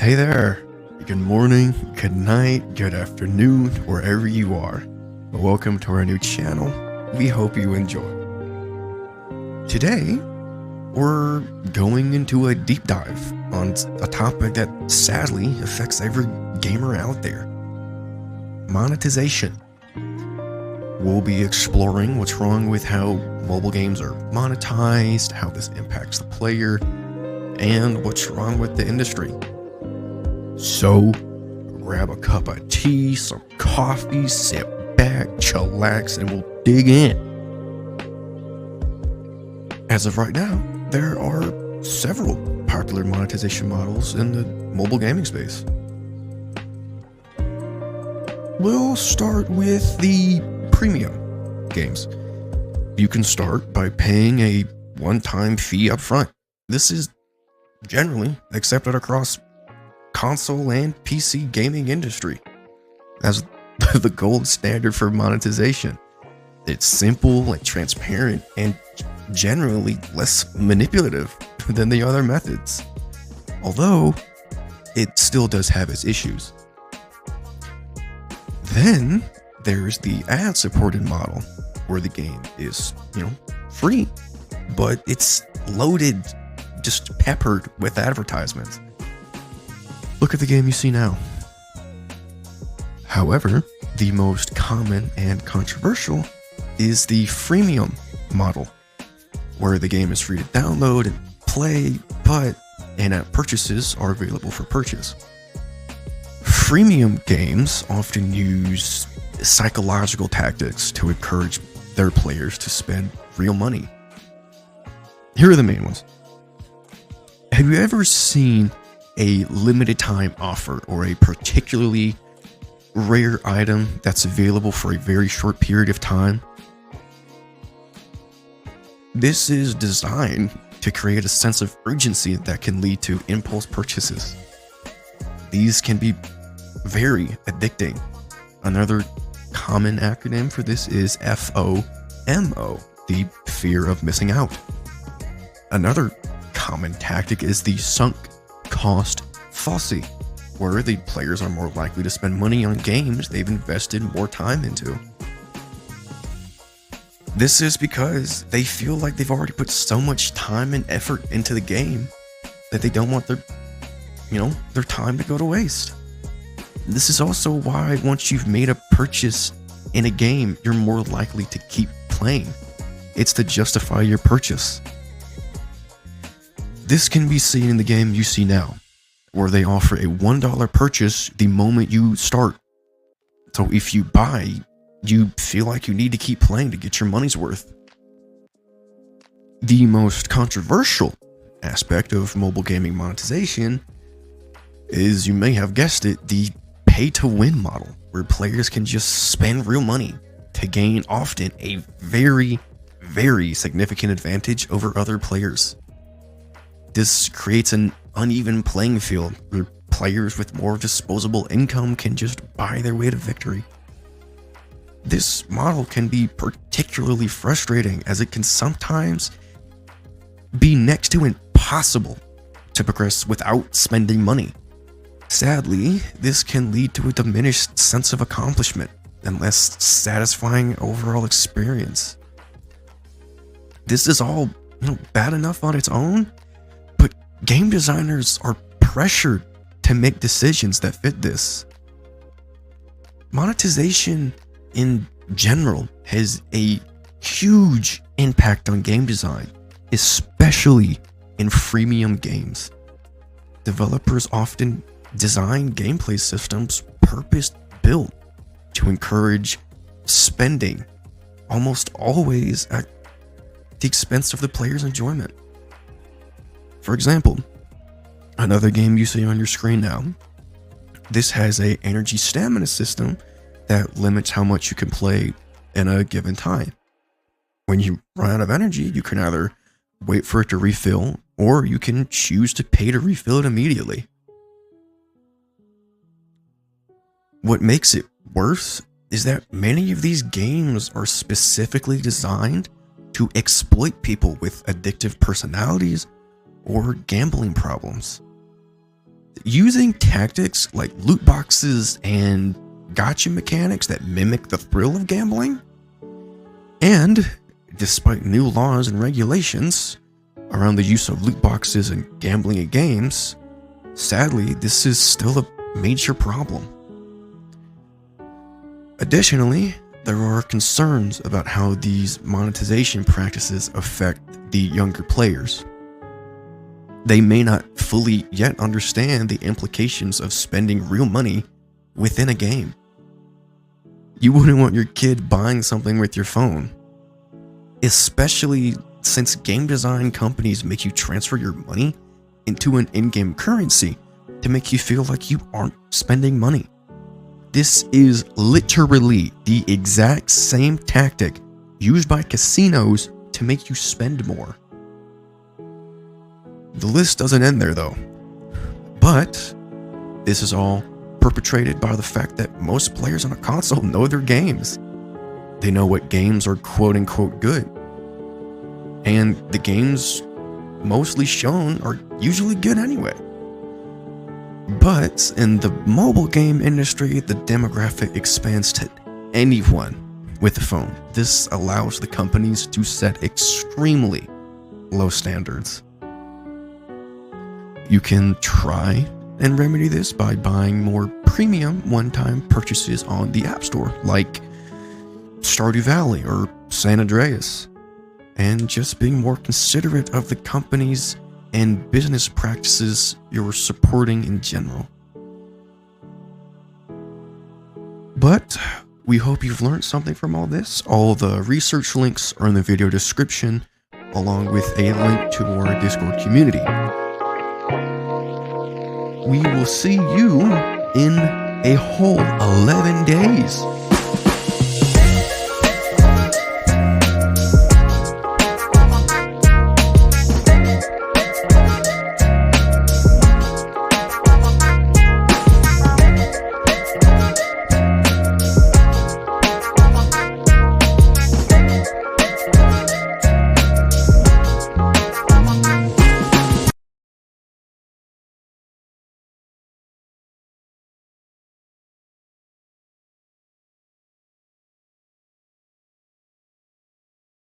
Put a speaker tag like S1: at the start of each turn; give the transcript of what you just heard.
S1: Hey there. Good morning, good night, good afternoon, wherever you are. Welcome to our new channel. We hope you enjoy. Today, we're going into a deep dive on a topic that sadly affects every gamer out there. Monetization. We'll be exploring what's wrong with how mobile games are monetized, how this impacts the player, and what's wrong with the industry. So, grab a cup of tea, some coffee, sit back, chillax, and we'll dig in. As of right now, there are several popular monetization models in the mobile gaming space. We'll start with the premium games. You can start by paying a one-time fee up front. This is generally accepted across console and PC gaming industry as the gold standard for monetization. It's simple and transparent and generally less manipulative than the other methods, although it still does have its issues. Then there's the ad-supported model where the game is, free, but it's loaded, just peppered with advertisements. Look at the game you see now. However, the most common and controversial is the freemium model, where the game is free to download and play, but in-app purchases are available for purchase. Freemium games often use psychological tactics to encourage their players to spend real money. Here are the main ones. Have you ever seen a limited time offer or a particularly rare item that's available for a very short period of time? This is designed to create a sense of urgency that can lead to impulse purchases. These can be very addicting. Another common acronym for this is FOMO, the fear of missing out. Another common tactic is the sunk cost fallacy, where the players are more likely to spend money on games they've invested more time into. This is because they feel like they've already put so much time and effort into the game that they don't want their time to go to waste. This is also why once you've made a purchase in a game, you're more likely to keep playing. It's to justify your purchase. This can be seen in the game you see now, where they offer a $1 purchase the moment you start. So if you buy, you feel like you need to keep playing to get your money's worth. The most controversial aspect of mobile gaming monetization is, you may have guessed it, the pay-to-win model, where players can just spend real money to gain often a very, very significant advantage over other players. This creates an uneven playing field where players with more disposable income can just buy their way to victory. This model can be particularly frustrating, as it can sometimes be next to impossible to progress without spending money. Sadly, this can lead to a diminished sense of accomplishment and less satisfying overall experience. This is all bad enough on its own, but game designers are pressured to make decisions that fit this. Monetization in general has a huge impact on game design, especially in freemium games. Developers often design gameplay systems purpose-built to encourage spending, almost always at the expense of the player's enjoyment. For example, another game you see on your screen now, this has an energy stamina system that limits how much you can play in a given time. When you run out of energy, you can either wait for it to refill, or you can choose to pay to refill it immediately. What makes it worse is that many of these games are specifically designed to exploit people with addictive personalities or gambling problems. Using tactics like loot boxes and gotcha mechanics that mimic the thrill of gambling. And despite new laws and regulations around the use of loot boxes and gambling in games, sadly, this is still a major problem. Additionally, there are concerns about how these monetization practices affect the younger players. They may not fully yet understand the implications of spending real money within a game. You wouldn't want your kid buying something with your phone, especially since game design companies make you transfer your money into an in-game currency to make you feel like you aren't spending money. This is literally the exact same tactic used by casinos to make you spend more. The list doesn't end there though, but this is all perpetrated by the fact that most players on a console know their games. They know what games are quote-unquote good, and the games mostly shown are usually good anyway. But in the mobile game industry, the demographic expands to anyone with a phone. This allows the companies to set extremely low standards. You can try and remedy this by buying more premium one-time purchases on the App Store, like Stardew Valley or San Andreas, and just being more considerate of the companies and business practices you're supporting in general. But we hope you've learned something from all this. All the research links are in the video description, along with a link to our Discord community. We will see you in a whole 11 days.